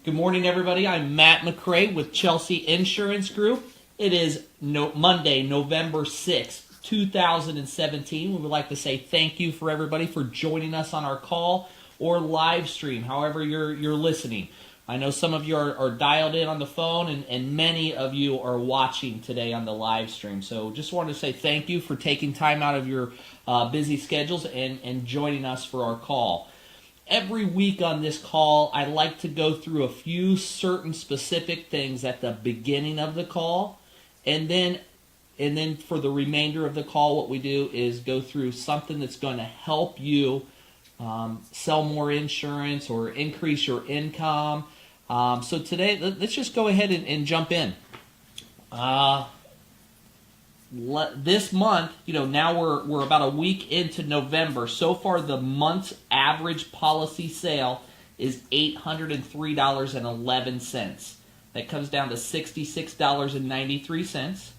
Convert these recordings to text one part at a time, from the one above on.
Good morning, everybody. I'm Matt McCray with Chelsea Insurance Group. It is Monday, November 6th, 2017. We would like to say thank you for everybody for joining us on our call or live stream, however you're listening. I know some of you are dialed in on the phone, and many of you are watching today on the live stream. So just wanted to say thank you for taking time out of your busy schedules and joining us for our call. Every week on this call, I like to go through a few certain specific things at the beginning of the call, and then for the remainder of the call, what we do is go through something that's going to help you sell more insurance or increase your income. So today, let's just go ahead and jump in. This month, now we're about a week into November. So far, the month's average policy sale is $803.11. That comes down to $66.93.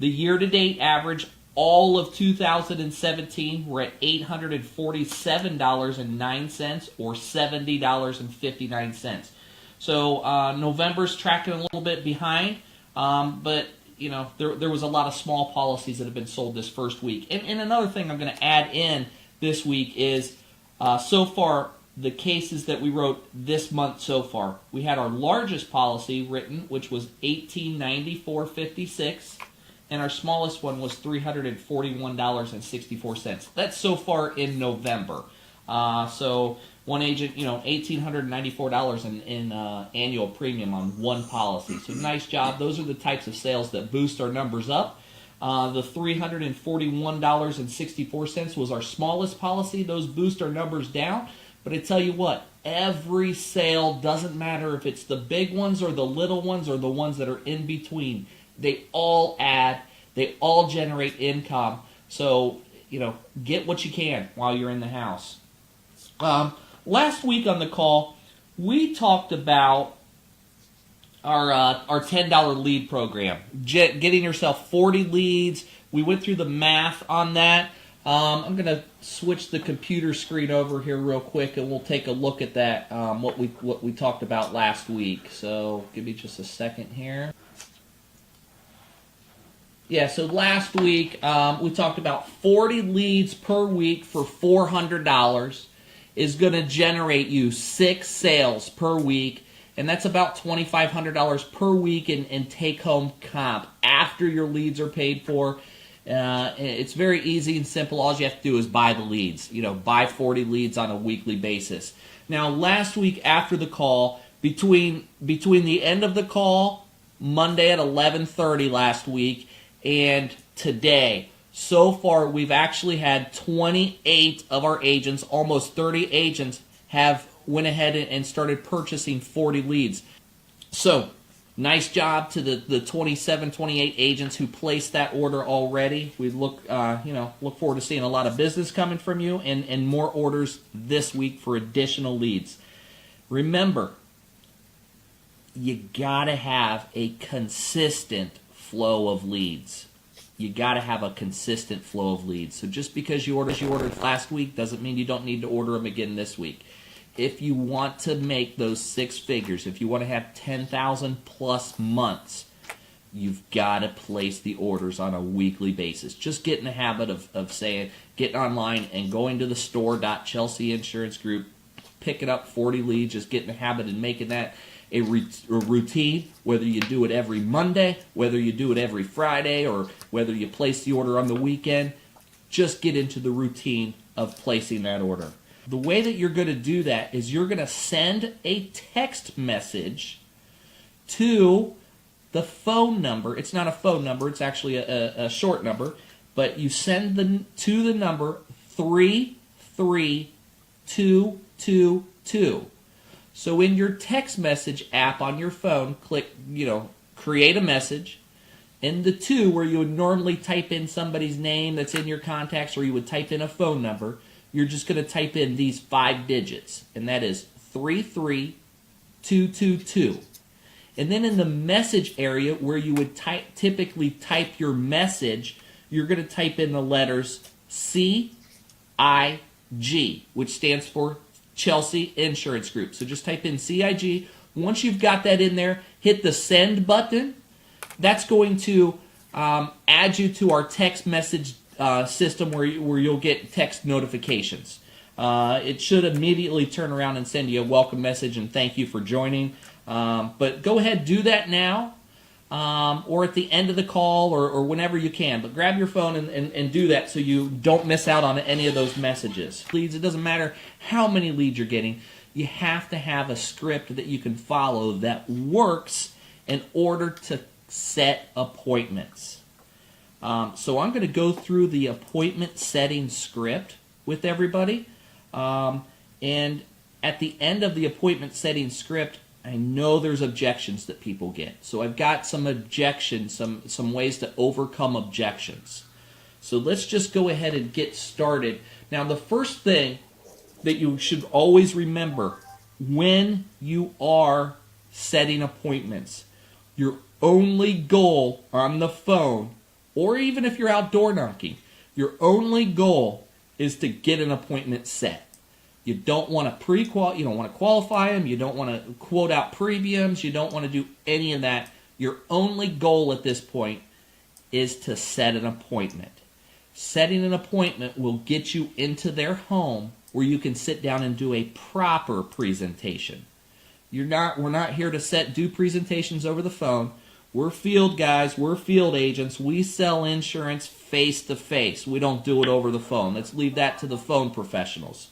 The year-to-date average, all of 2017, we're at $847.09 or $70.59. So November's tracking a little bit behind, but there was a lot of small policies that have been sold this first week. And another thing I'm going to add in this week is so far the cases that we wrote this month so far. We had our largest policy written, which was $1,894.56, and our smallest one was $341.64. That's so far in November. So one agent, $1,894 in annual premium on one policy. So nice job. Those are the types of sales that boost our numbers up. The $341.64 was our smallest policy. Those boost our numbers down. But I tell you what, every sale, doesn't matter if it's the big ones or the little ones or the ones that are in between. They all add. They all generate income. So, get what you can while you're in the house. Last week on the call, we talked about our $10 lead program, getting yourself 40 leads. We went through the math on that. I'm going to switch the computer screen over here real quick, and we'll take a look at that, what we talked about last week. So give me just a second here. Yeah, so last week we talked about 40 leads per week for $400 is going to generate you 6 sales per week, and that's about $2,500 per week in take-home comp after your leads are paid for. It's very easy and simple. All you have to do is buy the leads. Buy 40 leads on a weekly basis. Now, last week after the call, between the end of the call, Monday at 11:30 last week, and today, so far we've actually had 28 of our agents, almost 30 agents, have went ahead and started purchasing 40 leads. So, nice job to the 27, 28 agents who placed that order already. We look forward to seeing a lot of business coming from you and more orders this week for additional leads. Remember, you gotta have a consistent flow of leads. You got to have a consistent flow of leads. So just because you ordered last week doesn't mean you don't need to order them again this week. If you want to make those 6 figures, if you want to have 10,000 plus months, you've got to place the orders on a weekly basis. Just get in the habit of saying, getting online and going to the store.Chelsea Insurance Group, picking up 40 leads, just get in the habit of making that a routine, whether you do it every Monday, whether you do it every Friday, or whether you place the order on the weekend. Just get into the routine of placing that order. The way that you're going to do that is you're going to send a text message to the phone number. It's not a phone number, it's actually a short number, but you send to the number 33222. So in your text message app on your phone, click, create a message. In the 2, where you would normally type in somebody's name that's in your contacts, or you would type in a phone number, you're just going to type in these 5 digits, and that is 33222. And then in the message area, where you would typically type your message, you're going to type in the letters CIG, which stands for Chelsea Insurance Group. So just type in CIG, Once you've got that in there, hit the send button. That's going to add you to our text message system where you'll get text notifications. It should immediately turn around and send you a welcome message and thank you for joining. But go ahead, do that now, or at the end of the call, or whenever you can. But grab your phone and do that so you don't miss out on any of those messages. Leads, it doesn't matter how many leads you're getting. You have to have a script that you can follow that works in order to set appointments. So I'm going to go through the appointment setting script with everybody. And at the end of the appointment setting script, I know there's objections that people get. So I've got some objections, some ways to overcome objections. So let's just go ahead and get started. Now, the first thing that you should always remember when you are setting appointments, your only goal on the phone, or even if you're outdoor knocking, your only goal is to get an appointment set. You don't want to you don't want to qualify them, you don't want to quote out premiums, you don't want to do any of that. Your only goal at this point is to set an appointment. Setting an appointment will get you into their home where you can sit down and do a proper presentation. We're not here to do presentations over the phone. We're field guys, we're field agents. We sell insurance face to face. We don't do it over the phone. Let's leave that to the phone professionals.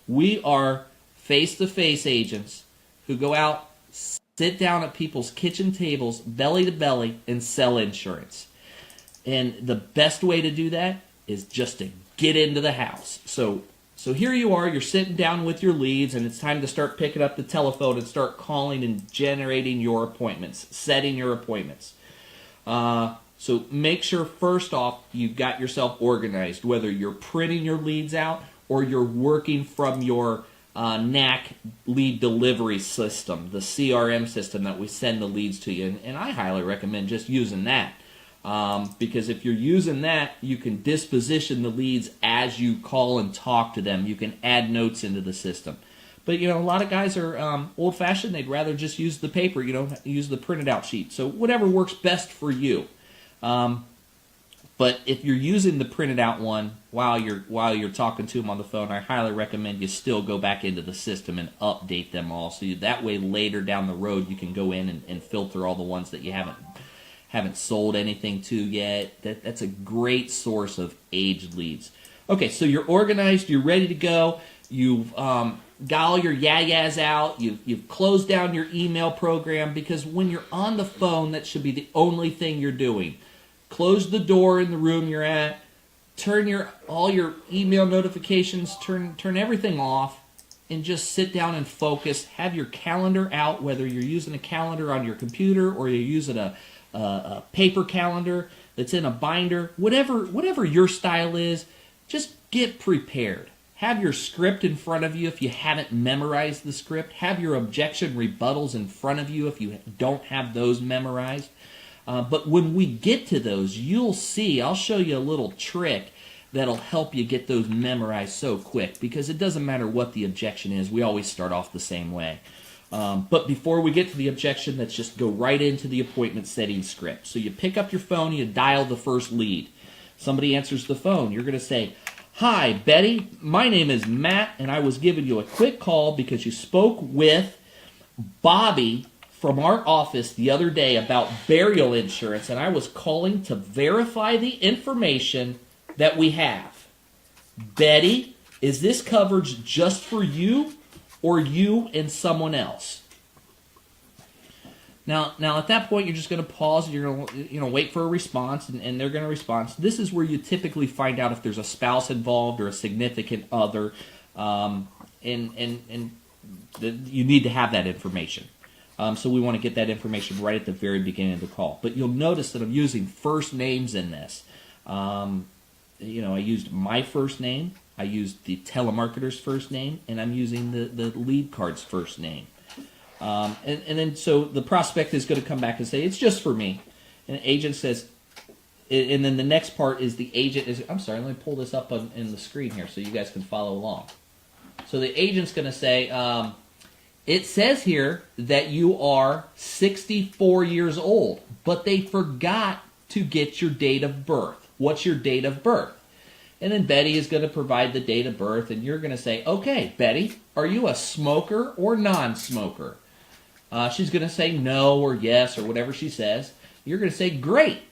We are face-to-face agents who go out, sit down at people's kitchen tables, belly to belly, and sell insurance. And the best way to do that is just to get into the house. So here you are, you're sitting down with your leads, and it's time to start picking up the telephone and start calling and generating your appointments, setting your appointments. So make sure, first off, you've got yourself organized, whether you're printing your leads out or you're working from your NAC lead delivery system, the CRM system that we send the leads to you. And I highly recommend just using that. Because if you're using that, you can disposition the leads as you call and talk to them. You can add notes into the system. But, a lot of guys are old-fashioned. They'd rather just use the paper, use the printed out sheet. So whatever works best for you. But if you're using the printed out one while you're talking to them on the phone, I highly recommend you still go back into the system and update them all. So that way later down the road you can go in and filter all the ones that you haven't sold anything to yet. That's a great source of aged leads. Okay, so you're organized, you're ready to go. You've got all your yayas out. You've closed down your email program, because when you're on the phone, that should be the only thing you're doing. Close the door in the room you're at. Turn all your email notifications, turn everything off, and just sit down and focus. Have your calendar out, whether you're using a calendar on your computer or you're using a paper calendar that's in a binder. Whatever your style is, just get prepared. Have your script in front of you if you haven't memorized the script. Have your objection rebuttals in front of you if you don't have those memorized. But when we get to those, you'll see, I'll show you a little trick that'll help you get those memorized so quick, because it doesn't matter what the objection is. We always start off the same way. But before we get to the objection, let's just go right into the appointment setting script. So you pick up your phone, you dial the first lead. Somebody answers the phone. You're going to say, "Hi, Betty. My name is Matt, and I was giving you a quick call because you spoke with Bobby from our office the other day about burial insurance, and I was calling to verify the information that we have. Betty, is this coverage just for you or you and someone else?" Now at that point, you're just going to pause, and you're going to wait for a response, and they're going to respond. So this is where you typically find out if there's a spouse involved or a significant other, and you need to have that information. So we want to get that information right at the very beginning of the call. But you'll notice that I'm using first names in this. I used my first name, I used the telemarketer's first name, and I'm using the lead card's first name. And then so the prospect is going to come back and say, "It's just for me." And the agent says, and then the next part is the agent is, I'm sorry, let me pull this up in the screen here so you guys can follow along. So the agent's going to say, It says here that you are 64 years old, but they forgot to get your date of birth. What's your date of birth? And then Betty is going to provide the date of birth, and you're going to say, okay, Betty, are you a smoker or non-smoker? She's going to say no or yes or whatever she says. You're going to say, great.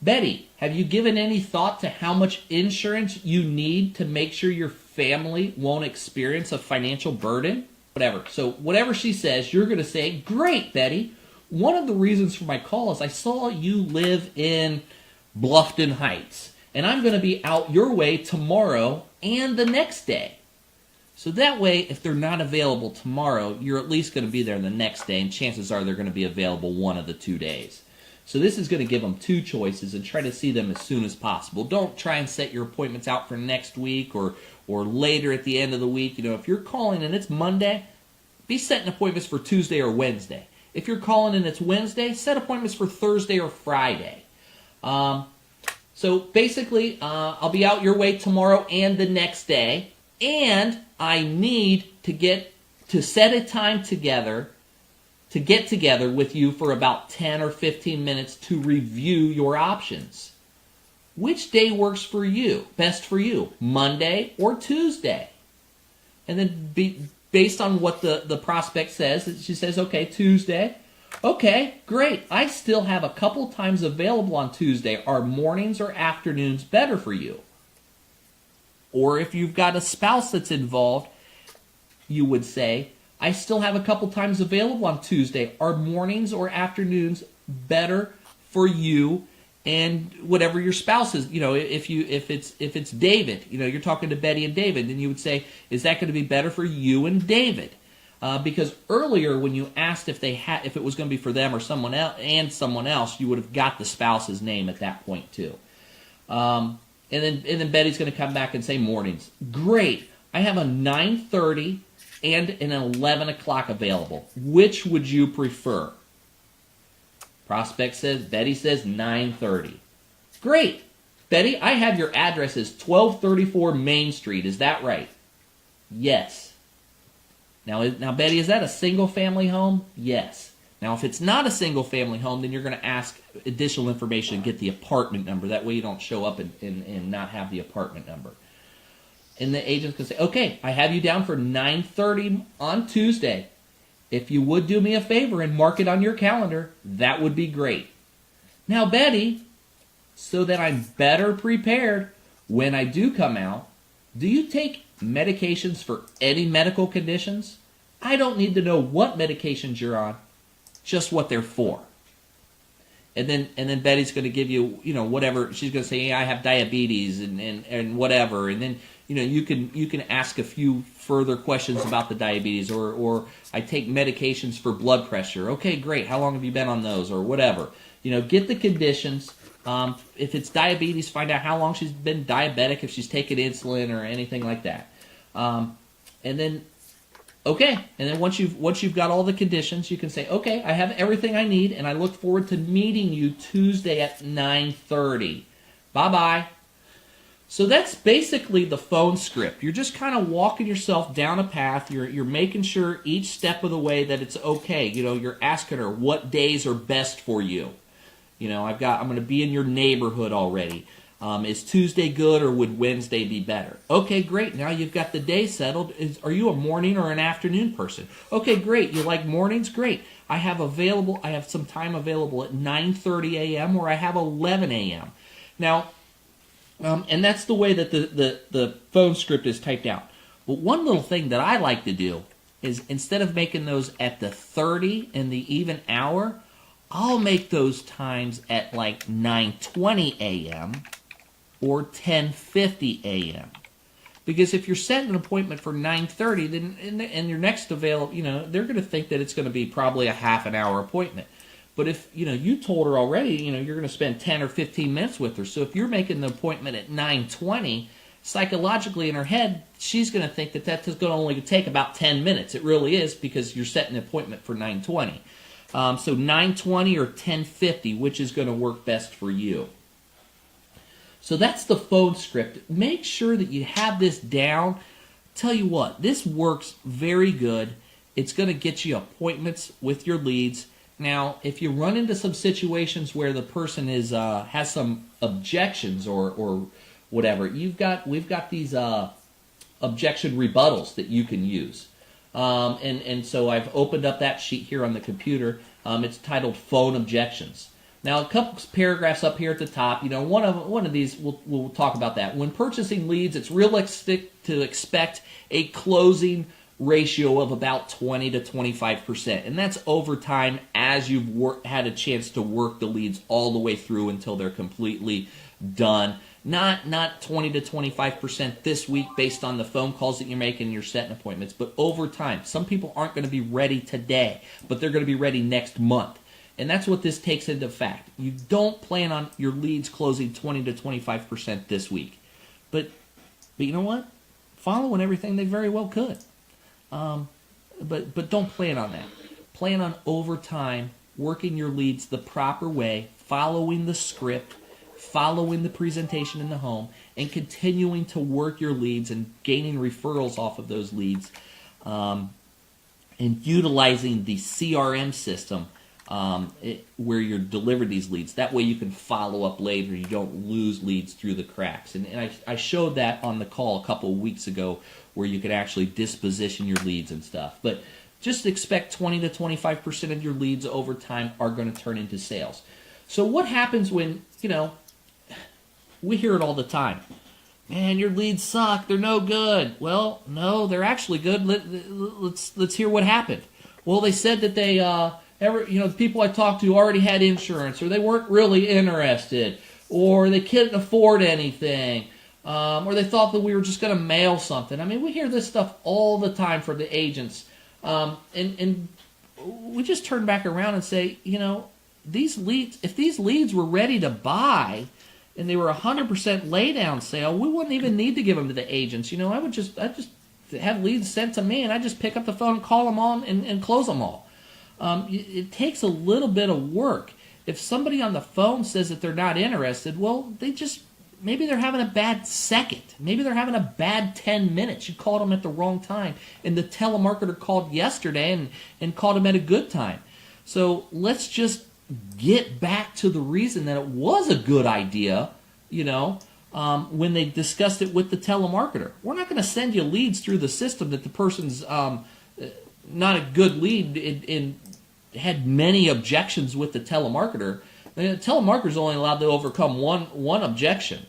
Betty, have you given any thought to how much insurance you need to make sure your family won't experience a financial burden? Whatever. So whatever she says, you're going to say, great, Betty. One of the reasons for my call is I saw you live in Bluffton Heights, and I'm going to be out your way tomorrow and the next day. So that way, if they're not available tomorrow, you're at least going to be there the next day, and chances are they're going to be available one of the 2 days. So this is going to give them 2 choices and try to see them as soon as possible. Don't try and set your appointments out for next week or later at the end of the week. You know, if you're calling and it's Monday, be setting appointments for Tuesday or Wednesday. If you're calling and it's Wednesday, set appointments for Thursday or Friday. So basically, I'll be out your way tomorrow and the next day, and I need to set a time together to get together with you for about 10 or 15 minutes to review your options. Which day works for you, best for you, Monday or Tuesday? And then based on what the prospect says, she says, okay, Tuesday. Okay, great. I still have a couple times available on Tuesday. Are mornings or afternoons better for you? Or if you've got a spouse that's involved, you would say, I still have a couple times available on Tuesday. Are mornings or afternoons better for you and whatever your spouse is? You know, if it's David, you know, you're talking to Betty and David, then you would say, is that going to be better for you and David? Because earlier when you asked if it was going to be for them or someone else, you would have got the spouse's name at that point too. And then Betty's going to come back and say mornings. Great. I have a 9:30 and an 11 o'clock available. Which would you prefer? Betty says 9:30. Great. Betty, I have your address as 1234 Main Street. Is that right? Yes. Now, Betty, is that a single-family home? Yes. Now, if it's not a single-family home, then you're going to ask additional information and get the apartment number. That way you don't show up and not have the apartment number. And the agent's going to say, okay, I have you down for 9:30 on Tuesday. If you would do me a favor and mark it on your calendar, that would be great. Now, Betty, so that I'm better prepared when I do come out, do you take medications for any medical conditions? I don't need to know what medications you're on, just what they're for. And then Betty's going to give you, you know, whatever. She's going to say, hey, I have diabetes and whatever. And then, you know, you can ask a few further questions about the diabetes, or I take medications for blood pressure. Okay, great. How long have you been on those, or whatever? You know, get the conditions. If it's diabetes, find out how long she's been diabetic, if she's taken insulin or anything like that. And then once you've got all the conditions, you can say, okay, I have everything I need, and I look forward to meeting you Tuesday at 9:30. Bye-bye. So that's basically the phone script. You're just kind of walking yourself down a path. You're making sure each step of the way that it's okay. You know, you're asking her what days are best for you. You know, I'm going to be in your neighborhood already. Is Tuesday good, or would Wednesday be better? Okay, great. Now you've got the day settled. Are you a morning or an afternoon person? Okay, great. You like mornings? Great. I have some time available at 9:30 a.m. or I have 11 a.m. Now, and that's the way that the phone script is typed out. But one little thing that I like to do is, instead of making those at the 30 and the even hour, I'll make those times at like 9:20 a.m. or 10:50 a.m. Because if you're setting an appointment for 9:30, then and your next available, you know, they're going to think that it's going to be probably a half an hour appointment. But if, you know, you told her already, you know, you're going to spend 10 or 15 minutes with her. So if you're making the appointment at 9:20, psychologically in her head, she's going to think that that's going to only take about 10 minutes. It really is, because you're setting an appointment for 9:20. So 9:20 or 10:50, which is going to work best for you? So that's the phone script. Make sure that you have this down. Tell you what, this works very good. It's going to get you appointments with your leads. Now, if you run into some situations where the person has some objections or whatever, we've got these objection rebuttals that you can use. And so I've opened up that sheet here on the computer. It's titled Phone Objections. Now, a couple paragraphs up here at the top, one of these, we'll talk about that. When purchasing leads, it's realistic to expect a closing ratio of about 20 to 25%. And that's over time as you've had a chance to work the leads all the way through until they're completely done. Not 20 to 25% this week based on the phone calls that you're making and you're setting appointments, but over time. Some people aren't going to be ready today, but they're going to be ready next month. And that's what this takes into fact. You don't plan on your leads closing 20 to 25% this week. But you know what? Following everything, they very well could. But don't plan on that. Plan on over time working your leads the proper way, following the script, following the presentation in the home, and continuing to work your leads and gaining referrals off of those leads, and utilizing the CRM system where you're delivered these leads. That way you can follow up later. You don't lose leads through the cracks. And I showed that on the call a couple of weeks ago where you could actually disposition your leads and stuff. But just expect 20 to 25% of your leads over time are going to turn into sales. So what happens when, we hear it all the time. Man, your leads suck. They're no good. Well, no, they're actually good. Let's hear what happened. Well, they said that they the people I talked to already had insurance, or they weren't really interested, or they couldn't afford anything, or they thought that we were just going to mail something. I mean, we hear this stuff all the time from the agents, and we just turn back around and say, these leads, if these leads were ready to buy and they were 100% laydown sale, we wouldn't even need to give them to the agents. I just have leads sent to me, and I just pick up the phone and call them all and close them all. It takes a little bit of work. If somebody on the phone says that they're not interested, well, maybe they're having a bad second. Maybe they're having a bad 10 minutes. You called them at the wrong time, and the telemarketer called yesterday and called them at a good time. So let's just get back to the reason that it was a good idea, when they discussed it with the telemarketer. We're not going to send you leads through the system that the person's not a good lead and had many objections with the telemarketer. The telemarketer's only allowed to overcome one objection.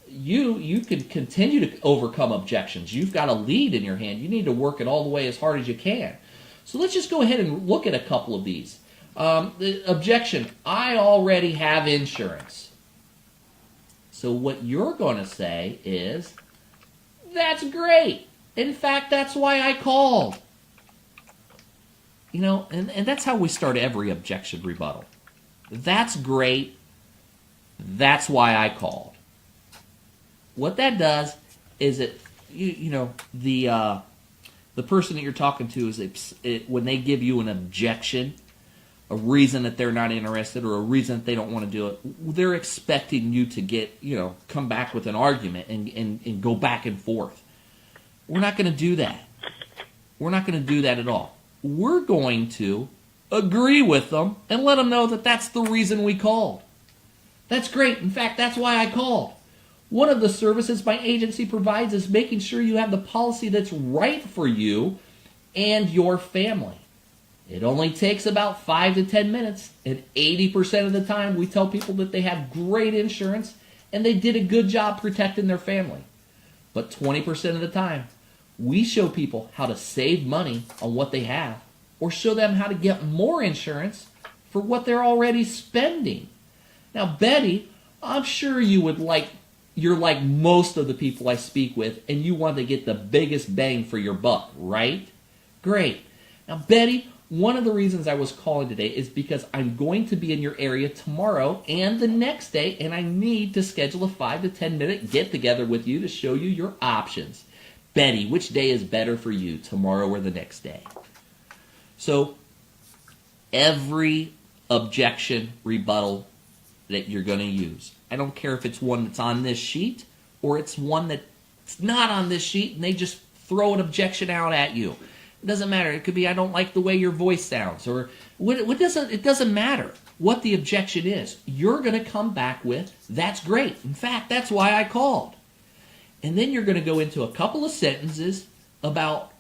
You can continue to overcome objections. You've got a lead in your hand. You need to work it all the way as hard as you can. So let's just go ahead and look at a couple of these. The objection, I already have insurance. So what you're going to say is, that's great. In fact, that's why I called. And that's how we start every objection rebuttal. That's great. That's why I called. What that does is the person that you're talking to is when they give you an objection, a reason that they're not interested or a reason that they don't want to do it, they're expecting you to come back with an argument and go back and forth. We're not going to do that. We're not going to do that at all. We're going to agree with them and let them know that that's the reason we called. That's great. In fact, that's why I called. One of the services my agency provides is making sure you have the policy that's right for you and your family. It only takes about 5 to 10 minutes, and 80% of the time we tell people that they have great insurance and they did a good job protecting their family. But 20% of the time, we show people how to save money on what they have or show them how to get more insurance for what they're already spending. Now, Betty, I'm sure you're like most of the people I speak with, and you want to get the biggest bang for your buck, right? Great. Now, Betty, one of the reasons I was calling today is because I'm going to be in your area tomorrow and the next day, and I need to schedule a 5 to 10 minute get-together with you to show you your options. Betty, which day is better for you, tomorrow or the next day? So, every objection rebuttal that you're going to use, I don't care if it's one that's on this sheet or it's one that's not on this sheet and they just throw an objection out at you. It doesn't matter. It could be, I don't like the way your voice sounds, or it doesn't matter what the objection is. You're going to come back with, that's great. In fact, that's why I called. And then you're going to go into a couple of sentences about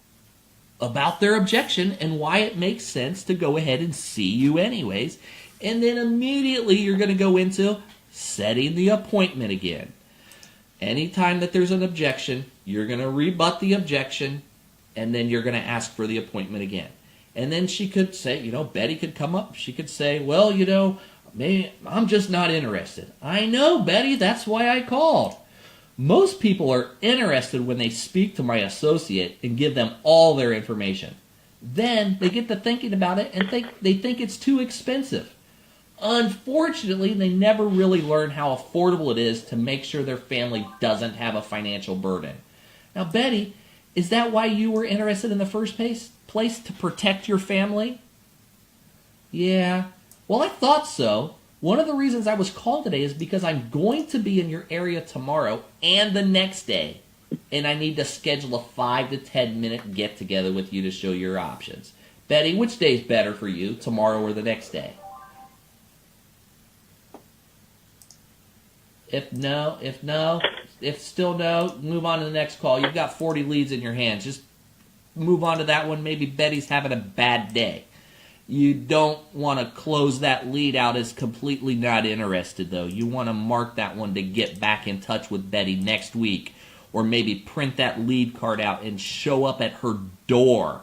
their objection and why it makes sense to go ahead and see you anyways. And then immediately you're going to go into setting the appointment again. Anytime that there's an objection, you're going to rebut the objection, and then you're going to ask for the appointment again. And then she could say, Betty could come up. She could say, well, maybe I'm just not interested. I know, Betty, that's why I called. Most people are interested when they speak to my associate and give them all their information. Then they get to thinking about it and they think it's too expensive. Unfortunately, they never really learn how affordable it is to make sure their family doesn't have a financial burden. Now, Betty, is that why you were interested in the first place, to protect your family? Yeah. Well, I thought so. One of the reasons I was called today is because I'm going to be in your area tomorrow and the next day, and I need to schedule a 5 to 10 minute get-together with you to show your options. Betty, which day is better for you, tomorrow or the next day? If still no, move on to the next call. You've got 40 leads in your hands. Just move on to that one. Maybe Betty's having a bad day. You don't want to close that lead out as completely not interested, though. You want to mark that one to get back in touch with Betty next week, or maybe print that lead card out and show up at her door.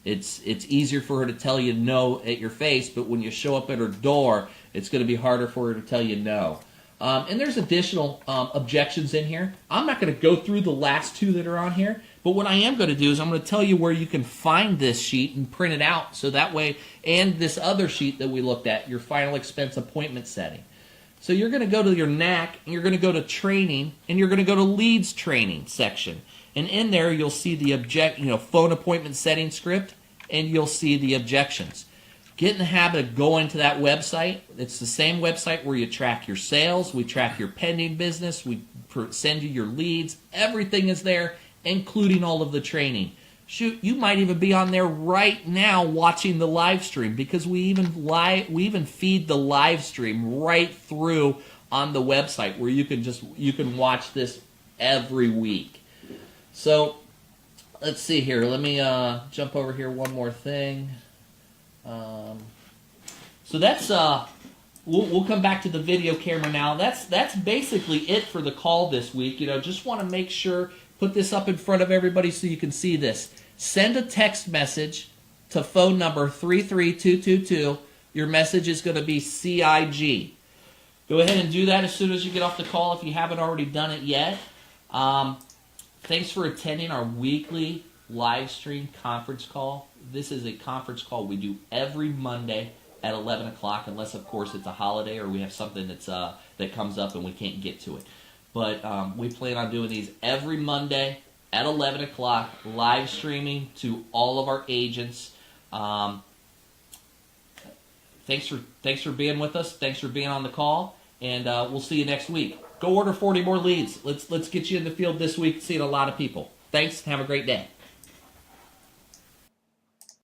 It's easier for her to tell you no at your face, but when you show up at her door, it's going to be harder for her to tell you no. And there's additional objections in here. I'm not going to go through the last two that are on here, but what I am going to do is I'm going to tell you where you can find this sheet and print it out, so that way, and this other sheet that we looked at, your final expense appointment setting. So you're going to go to your NAC, and you're going to go to training, and you're going to go to leads training section. And in there, you'll see the phone appointment setting script, and you'll see the objections. Get in the habit of going to that website. It's the same website where you track your sales, we track your pending business, we send you your leads. Everything is there, including all of the training. Shoot, you might even be on there right now watching the live stream, because we even feed the live stream right through on the website where you can watch this every week. So let's see here. Let me jump over here one more thing. So that's we'll come back to the video camera now. That's basically it for the call this week. Just want to make sure, put this up in front of everybody so you can see this. Send a text message to phone number 33222. Your message is going to be CIG. Go ahead and do that as soon as you get off the call if you haven't already done it yet. Thanks for attending our weekly live stream conference call. This is a conference call we do every Monday at 11 o'clock, unless, of course, it's a holiday or we have something that comes up and we can't get to it. But we plan on doing these every Monday at 11 o'clock, live streaming to all of our agents. Thanks for being with us. Thanks for being on the call, and we'll see you next week. Go order 40 more leads. Let's get you in the field this week, seeing a lot of people. Thanks. Have a great day.